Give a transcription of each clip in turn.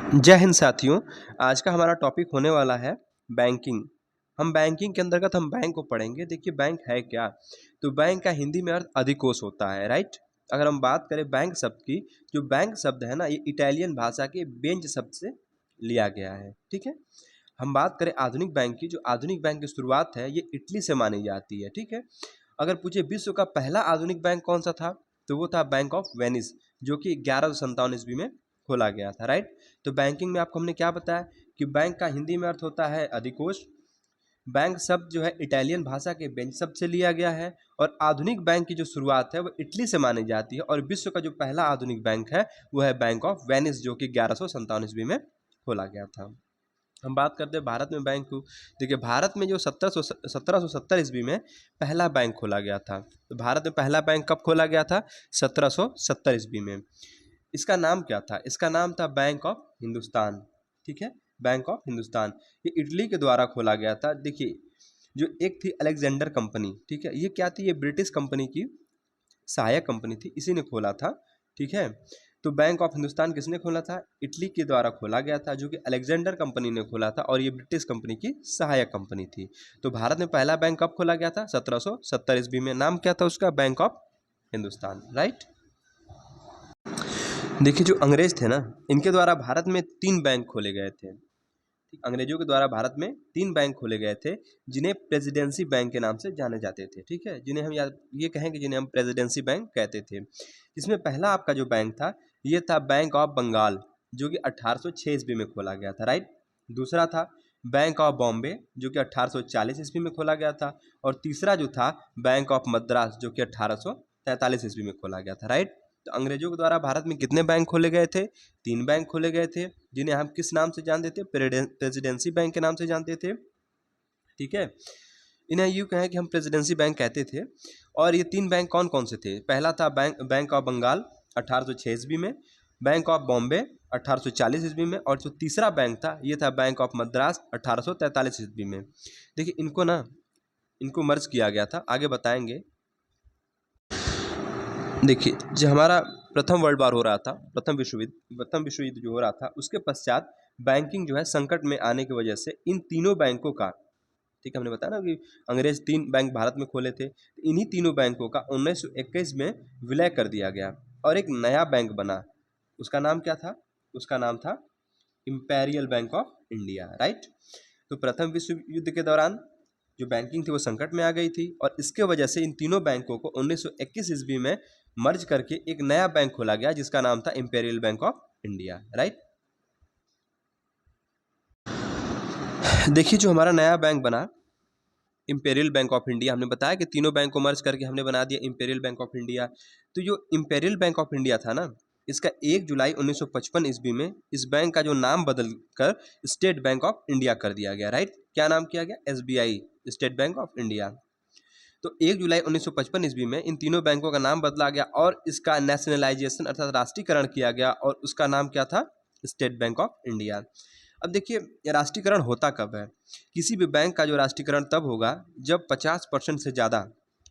जय हिंद साथियों। आज का हमारा टॉपिक होने वाला है बैंकिंग। हम बैंकिंग के अंतर्गत हम बैंक को पढ़ेंगे। देखिए बैंक है क्या, तो बैंक का हिंदी में अर्थ अधिकोष होता है, राइट। अगर हम बात करें बैंक शब्द की, जो बैंक शब्द है ना, ये इटालियन भाषा के बेंच शब्द से लिया गया है, ठीक है। हम बात करें आधुनिक बैंक की, जो आधुनिक बैंक की शुरुआत है ये इटली से मानी जाती है, ठीक है। अगर पूछे विश्व का पहला आधुनिक बैंक कौन सा था, तो वो था बैंक ऑफ वेनिस, जो कि 1157 ईस्वी में खोला गया था, राइट। तो बैंकिंग में आपको हमने क्या बताया कि बैंक का हिंदी में अर्थ होता है अधिकोष। बैंक शब्द जो है इटालियन भाषा के बेंच शब्द से लिया गया है, और आधुनिक बैंक की जो शुरुआत है वो इटली से मानी जाती है, और विश्व का जो पहला आधुनिक बैंक है वो है बैंक ऑफ वेनिस, जो कि 1157 ईस्वी में खोला गया था। हम बात करते हैं भारत में बैंक को। देखिए भारत में जो 1770 ईस्वी में पहला बैंक खोला गया था। तो भारत में पहला बैंक कब खोला गया था? 1770 ईस्वी में। इसका नाम क्या था? इसका नाम था बैंक ऑफ हिंदुस्तान, ठीक है, बैंक ऑफ हिंदुस्तान। ये इटली के द्वारा खोला गया था। देखिए जो एक थी अलेक्जेंडर कंपनी, ठीक है, ये क्या थी? ये ब्रिटिश कंपनी की सहायक कंपनी थी, इसी ने खोला था, ठीक है। तो बैंक ऑफ हिंदुस्तान किसने खोला था? इटली के द्वारा खोला गया था, जो कि अलेक्जेंडर कंपनी ने खोला था, और ये ब्रिटिश कंपनी की सहायक कंपनी थी। तो भारत में पहला बैंक कब खोला गया था? 1770 ईस्वी में। नाम क्या था उसका? Bank of Hindustan, right. देखिए जो अंग्रेज थे ना, इनके द्वारा भारत में 3 बैंक खोले गए थे। अंग्रेजों के द्वारा भारत में 3 बैंक खोले गए थे, जिन्हें प्रेसिडेंसी बैंक के नाम से जाने जाते थे, ठीक है, जिन्हें हम याद ये कहेंगे, जिन्हें हम प्रेसिडेंसी बैंक कहते थे। इसमें पहला आपका जो बैंक था ये था बैंक ऑफ बंगाल, जो कि 1806 ईस्वी में खोला गया था, राइट। दूसरा था बैंक ऑफ बॉम्बे, जो कि 1840 ईस्वी में खोला गया था। और तीसरा जो था बैंक ऑफ मद्रास, जो कि 1843 ईस्वी में खोला गया था, राइट। तो अंग्रेजों के द्वारा भारत में कितने बैंक खोले गए थे? 3 बैंक खोले गए थे, जिन्हें हम किस नाम से जानते थे? प्रेसिडेंसी बैंक के नाम से जानते थे, ठीक है। इन्हें यूँ कहें कि हम प्रेसिडेंसी बैंक कहते थे। और ये 3 बैंक कौन कौन से थे? पहला था बैंक ऑफ बंगाल 1806 ईस्वी में, बैंक ऑफ बॉम्बे 1840 ईस्वी में, और जो तीसरा बैंक था ये था बैंक ऑफ मद्रास 1843 ईस्वी में। देखिए इनको मर्ज किया गया था, आगे बताएंगे। देखिए जो हमारा प्रथम वर्ल्ड वार हो रहा था, प्रथम विश्व युद्ध जो हो रहा था, उसके पश्चात बैंकिंग जो है संकट में आने की वजह से इन तीनों बैंकों का, ठीक है, हमने बताया ना कि अंग्रेज 3 बैंक भारत में खोले थे, तो इन्हीं तीनों बैंकों का 1921 में विलय कर दिया गया और एक नया बैंक बना। उसका नाम क्या था? उसका नाम था imperial bank of India, right. तो प्रथम विश्व युद्ध के दौरान जो बैंकिंग थी वो संकट में आ गई थी, और इसके वजह से इन तीनों बैंकों को 1921 ईस्वी में मर्ज करके एक नया बैंक खोला गया, जिसका नाम था imperial bank of India, right. देखिए जो हमारा नया बैंक बना इंपेरियल बैंक ऑफ इंडिया, हमने बताया कि तीनों बैंक को मर्ज करके हमने बना दिया इंपेरियल बैंक ऑफ इंडिया। तो जो इंपेरियल बैंक ऑफ इंडिया था ना, इसका 1 जुलाई 1955 ईस्वी में इस बैंक का जो नाम बदल कर स्टेट बैंक ऑफ इंडिया कर दिया गया, राइट। क्या नाम किया गया? SBI, state bank of India. तो 1 जुलाई 1955 ईस्वी में इन तीनों बैंकों का नाम बदला गया और इसका नेशनलाइजेशन अर्थात राष्ट्रीयकरण किया गया, और उसका नाम क्या था? State bank of India. अब देखिए ये राष्ट्रीयकरण होता कब है? किसी भी बैंक का जो राष्ट्रीयकरण तब होगा जब 50% से ज़्यादा,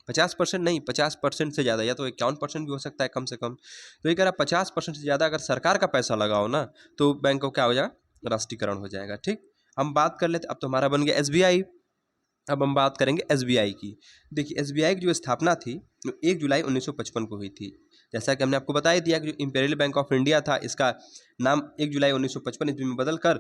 50% नहीं, 50% से ज़्यादा, या तो 51% भी हो सकता है कम से कम। तो ये कह रहा 50% से ज़्यादा अगर सरकार का पैसा लगाओ ना, तो बैंक को क्या हो जाएगा? राष्ट्रीयकरण हो जाएगा, ठीक। हम बात कर लेते, अब तो हमारा बन गया SBI। अब हम बात करेंगे SBI की। देखिए SBI की जो स्थापना थी वो 1 जुलाई 1955 को हुई थी। जैसा कि हमने आपको बता ही दिया कि जो इंपेरियल बैंक ऑफ इंडिया था, इसका नाम 1 जुलाई 1955 ईस्वी में बदल कर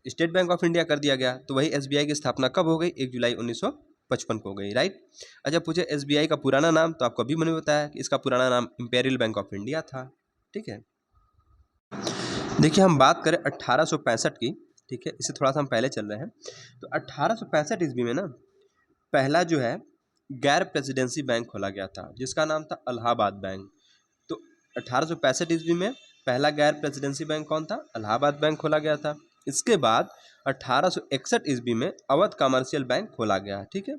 स्टेट बैंक ऑफ इंडिया कर दिया गया। तो वही SBI की स्थापना कब हो गई? 1 जुलाई 1955 को हो गई, राइट। अच्छा पूछे SBI का पुराना नाम, तो आपको अभी मैंने बताया कि इसका पुराना नाम इंपेरियल बैंक ऑफ इंडिया था, ठीक है। देखिए हम बात करें 1865 की, ठीक है, इससे थोड़ा सा हम पहले चल रहे हैं। तो 1865 ईस्वी में ना पहला जो है गैर प्रेसिडेंसी बैंक खोला गया था, जिसका नाम था इलाहाबाद बैंक। तो 1865 ईस्वी में पहला गैर प्रेसिडेंसी बैंक कौन था? इलाहाबाद बैंक खोला गया था। इसके बाद 1861 ईस्वी में अवध कमर्शियल बैंक खोला गया, ठीक है।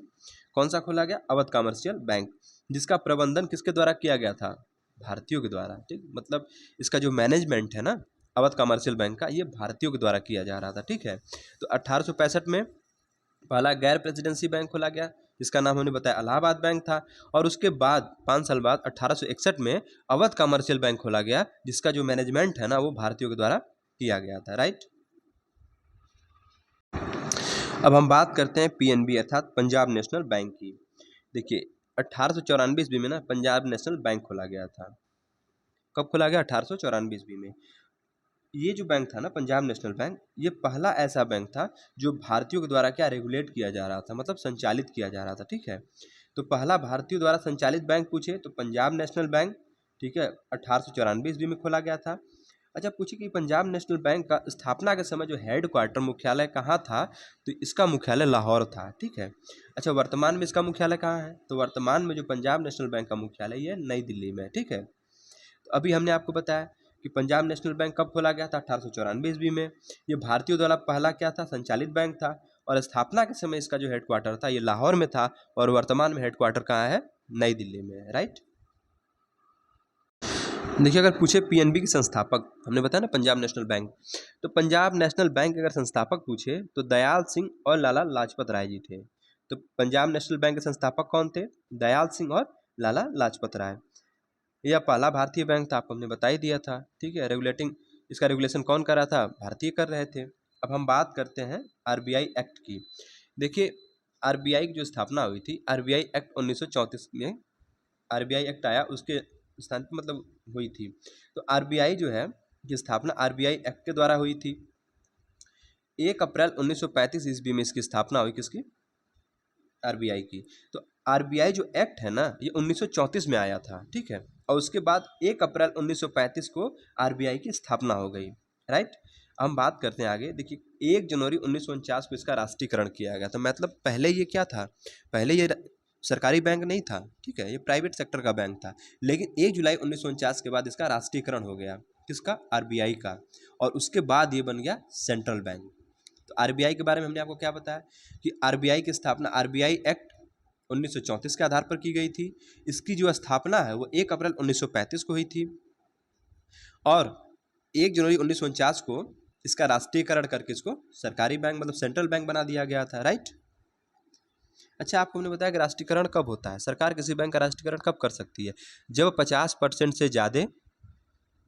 कौन सा खोला गया? अवध कमर्शियल बैंक, जिसका प्रबंधन किसके द्वारा किया गया था? भारतीयों के द्वारा, ठीक। मतलब इसका जो मैनेजमेंट है ना अवध कमर्शियल बैंक का, ये भारतीयों के द्वारा किया जा रहा था, ठीक है। तो 1865 में पहला गैर प्रेसिडेंसी बैंक खोला गया, जिसका नाम हमने बताया इलाहाबाद बैंक था। और उसके बाद 5 साल बाद 1861 में अवध कमर्शियल बैंक खोला गया, जिसका जो मैनेजमेंट है ना वो भारतीयों के द्वारा किया गया था, राइट। अब हम बात करते हैं पीएनबी अर्थात पंजाब नेशनल बैंक की। देखिए 1894 ईस्वी में ना पंजाब नेशनल बैंक खोला गया था। कब खोला गया? 1894 ईस्वी में। ये जो बैंक था ना पंजाब नेशनल बैंक, ये पहला ऐसा बैंक था जो भारतीयों के द्वारा क्या रेगुलेट किया जा रहा था, मतलब संचालित किया जा रहा था, ठीक है। तो पहला भारतीयों द्वारा संचालित बैंक पूछे तो पंजाब नेशनल बैंक, ठीक है, 1894 ईस्वी में खोला गया था। अच्छा, पूछे कि पंजाब नेशनल बैंक का स्थापना के समय जो हेड क्वार्टर मुख्यालय कहाँ था, तो इसका मुख्यालय लाहौर था, ठीक है। अच्छा, वर्तमान में इसका मुख्यालय कहाँ है? तो वर्तमान में जो पंजाब नेशनल बैंक का मुख्यालय ये नई दिल्ली में है, ठीक है। तो अभी हमने आपको बताया कि पंजाब नेशनल बैंक कब खोला गया था? 1894 ईस्वी में। ये भारतीयों द्वारा पहला क्या था? संचालित बैंक था। और स्थापना के समय इसका जो हेडक्वार्टर था ये लाहौर में था, और वर्तमान में हेडक्वार्टर कहाँ है? नई दिल्ली में है, राइट। देखिए, अगर पूछे पीएनबी के संस्थापक, हमने बताया ना पंजाब नेशनल बैंक, तो पंजाब नेशनल बैंक के अगर संस्थापक पूछे तो दयाल सिंह और लाला लाजपत राय जी थे। तो पंजाब नेशनल बैंक के संस्थापक कौन थे? दयाल सिंह और लाला लाजपत राय। यह पहला भारतीय बैंक था, आपको हमने बता ही दिया था, ठीक है। इसका रेगुलेशन कौन कर रहा था? भारतीय कर रहे थे। अब हम बात करते हैं आरबीआई एक्ट की। देखिए, आरबीआई की जो स्थापना हुई थी, आरबीआई एक्ट 1934 में आरबीआई एक्ट आया, उसके स्थान पर मतलब हुई थी। तो आरबीआई जो है की स्थापना आरबीआई एक्ट के द्वारा हुई थी। 1 अप्रैल 1935 ईस्वी में इसकी स्थापना हुई, किसकी? आरबीआई की। तो आरबीआई जो एक्ट है ना ये 1934 में आया था, ठीक है। और उसके बाद 1 अप्रैल 1935 को आरबीआई की स्थापना हो गई, राइट। हम बात करते हैं आगे। देखिए 1 जनवरी 1949 को इसका राष्ट्रीयकरण किया गया। तो मतलब पहले ये क्या था? पहले ये सरकारी बैंक नहीं था, ठीक है, ये प्राइवेट सेक्टर का बैंक था। लेकिन 1 जुलाई 1949 के बाद इसका राष्ट्रीयकरण हो गया। किसका? आरबीआई का। और उसके बाद ये बन गया सेंट्रल बैंक। तो आरबीआई के बारे में हमने आपको क्या बताया कि आरबीआई की स्थापना आरबीआई एक्ट 1934 के आधार पर की गई थी। इसकी जो स्थापना है वो 1 अप्रैल 1935 को हुई थी, और 1 जनवरी 1949 को इसका राष्ट्रीयकरण करके इसको सरकारी बैंक मतलब सेंट्रल बैंक बना दिया गया था, राइट। अच्छा, आपको हमने बताया कि राष्ट्रीयकरण कब होता है? सरकार किसी बैंक का राष्ट्रीयकरण कब कर सकती है? जब 50% से ज़्यादा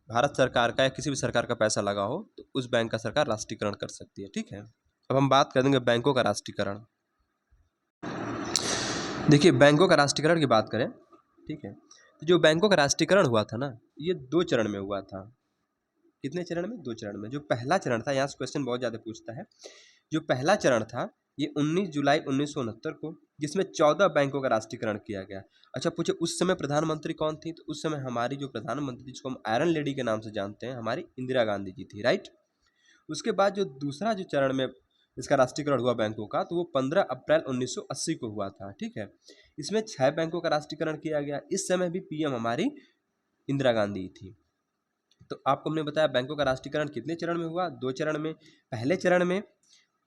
भारत सरकार का या किसी भी सरकार का पैसा लगा हो तो उस बैंक का सरकार राष्ट्रीयकरण कर सकती है, ठीक है। अब हम बात कर देंगे बैंकों का राष्ट्रीयकरण। देखिए, बैंकों का राष्ट्रीयकरण की बात करें, ठीक है, तो जो बैंकों का राष्ट्रीयकरण हुआ था ना ये 2 चरण में हुआ था। कितने चरण में? 2 चरण में। जो पहला चरण था, यहाँ से क्वेश्चन बहुत ज़्यादा पूछता है। जो पहला चरण था ये 19 जुलाई 1969 को, जिसमें 14 बैंकों का राष्ट्रीयकरण किया गया। अच्छा, पूछे उस समय प्रधानमंत्री कौन थी? तो उस समय हमारी जो प्रधानमंत्री थी, जिसको हम आयरन लेडी के नाम से जानते हैं, हमारी इंदिरा गांधी जी थी, राइट। उसके बाद जो दूसरा जो चरण में इसका राष्ट्रीयकरण हुआ बैंकों का, तो वो 15 अप्रैल 1980 को हुआ था, ठीक है। इसमें 6 बैंकों का राष्ट्रीयकरण किया गया। इस समय भी पीएम हमारी इंदिरा गांधी थी। तो आपको हमने बताया बैंकों का राष्ट्रीयकरण कितने चरण में हुआ? 2 चरण में। पहले चरण में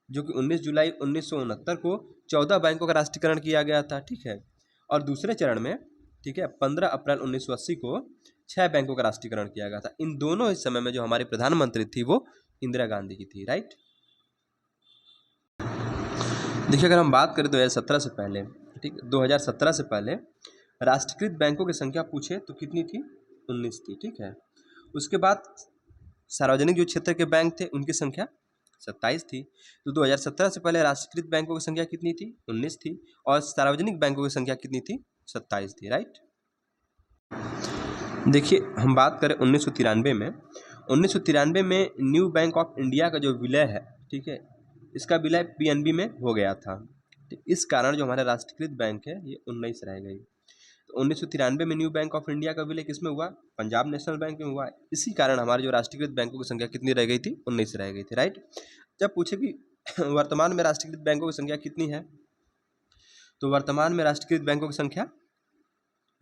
जो कि 19 जुलाई 1969 को 14 बैंकों का राष्ट्रीयकरण किया गया था, ठीक है। और दूसरे चरण में, ठीक है, 15 अप्रैल 1980 को 6 बैंकों का राष्ट्रीयकरण किया गया था। इन दोनों इस समय में जो हमारी प्रधानमंत्री थी वो इंदिरा गांधी की थी, राइट। देखिए, अगर हम बात करें 2017 से पहले, ठीक, 2017 से पहले राष्ट्रीयकृत बैंकों की संख्या पूछे तो कितनी थी? 19 थी, ठीक है। उसके बाद सार्वजनिक जो क्षेत्र के बैंक थे उनकी संख्या 27 थी। तो 2017 से पहले राष्ट्रीयकृत बैंकों की संख्या कितनी थी? 19 थी। और सार्वजनिक बैंकों की संख्या कितनी थी? 27 थी, राइट। देखिए, हम बात करें 1993 में न्यू बैंक ऑफ इंडिया का जो विलय है, ठीक है, इसका विलय पीएनबी में हो गया था। इस कारण जो हमारा राष्ट्रीयकृत बैंक है ये 19 रह गई। तो 1993 में न्यू बैंक ऑफ इंडिया का विलय किसमें हुआ? पंजाब नेशनल बैंक में हुआ। इसी कारण हमारे जो राष्ट्रीयकृत बैंकों की संख्या कितनी रह गई थी? 19 रह गई थी, राइट। जब पूछे कि वर्तमान में राष्ट्रीयकृत बैंकों की संख्या कितनी है, तो वर्तमान में राष्ट्रीयकृत बैंकों की संख्या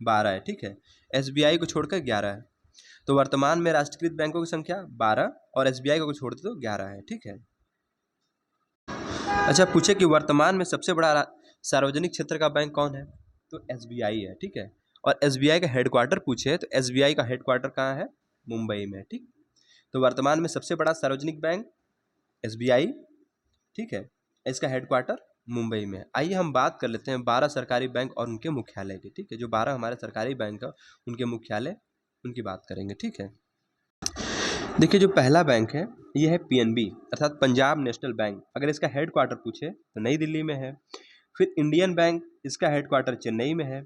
12 है, ठीक है। एसबीआई को छोड़कर 11 है। तो वर्तमान में राष्ट्रीयकृत बैंकों की संख्या 12 और एसबीआई को छोड़ दे तो 11 है, ठीक है। अच्छा, पूछे कि वर्तमान में सबसे बड़ा सार्वजनिक क्षेत्र का बैंक कौन है? तो एसबीआई है, ठीक है। और एसबीआई का हेडक्वार्टर पूछे तो एसबीआई का हेडक्वार्टर कहाँ है? मुंबई में, ठीक। तो वर्तमान में सबसे बड़ा सार्वजनिक बैंक एसबीआई, ठीक है, इसका हेडक्वार्टर मुंबई में है। आइए हम बात कर लेते हैं 12 सरकारी बैंक और उनके मुख्यालय की, ठीक है। जो 12 हमारे सरकारी बैंक है उनके मुख्यालय उनकी बात करेंगे, ठीक है। देखिए, जो पहला बैंक है ये है पीएनबी अर्थात पंजाब नेशनल बैंक। अगर इसका हेडक्वार्टर पूछे तो नई दिल्ली में है। फिर इंडियन बैंक, इसका हेडक्वार्टर चेन्नई में है।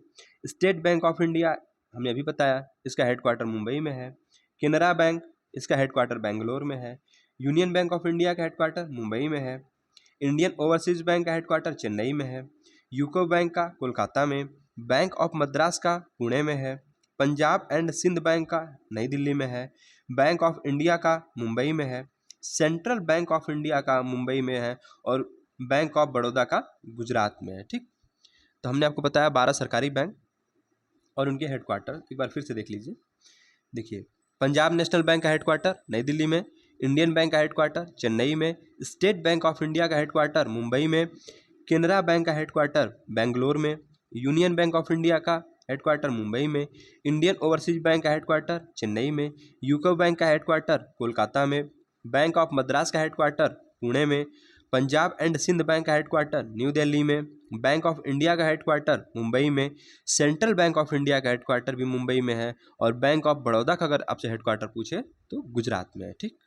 स्टेट बैंक ऑफ इंडिया हमने अभी बताया, इसका हेडक्वार्टर मुंबई में है। केनरा बैंक, इसका हेडक्वार्टर बेंगलोर में है। यूनियन बैंक ऑफ इंडिया का हेडक्वार्टर मुंबई में है। इंडियन ओवरसीज बैंक का हेडक्वार्टर चेन्नई में है। यूको बैंक का कोलकाता में। बैंक ऑफ मद्रास का पुणे में है। पंजाब एंड सिंध बैंक का नई दिल्ली में है। बैंक ऑफ इंडिया का मुंबई में है। सेंट्रल बैंक ऑफ इंडिया का मुंबई में है और बैंक ऑफ बड़ौदा का गुजरात में है। ठीक, तो हमने आपको बताया 12 सरकारी बैंक और उनके हेडक्वार्टर एक बार फिर से देख लीजिए। देखिए, पंजाब नेशनल बैंक का हेडक्वार्टर नई दिल्ली में, इंडियन बैंक का हेडक्वार्टर चेन्नई में, स्टेट बैंक ऑफ इंडिया का हेडक्वार्टर मुंबई में, केनरा बैंक का हेडक्वार्टर बेंगलोर में, यूनियन बैंक ऑफ इंडिया का हेडक्वार्टर मुंबई में, इंडियन ओवरसीज बैंक का हेडक्वार्टर चेन्नई में, यूको बैंक का हेडक्वार्टर कोलकाता में, बैंक ऑफ मद्रास का हेडक्वार्टर पुणे में, पंजाब एंड सिंध बैंक का हेडक्वार्टर न्यू दिल्ली में, बैंक ऑफ इंडिया का हेडक्वार्टर मुंबई में, सेंट्रल बैंक ऑफ इंडिया का हेडक्वार्टर भी मुंबई में है और बैंक ऑफ बड़ौदा का अगर आपसे हेडक्वार्टर पूछे तो गुजरात में है। ठीक।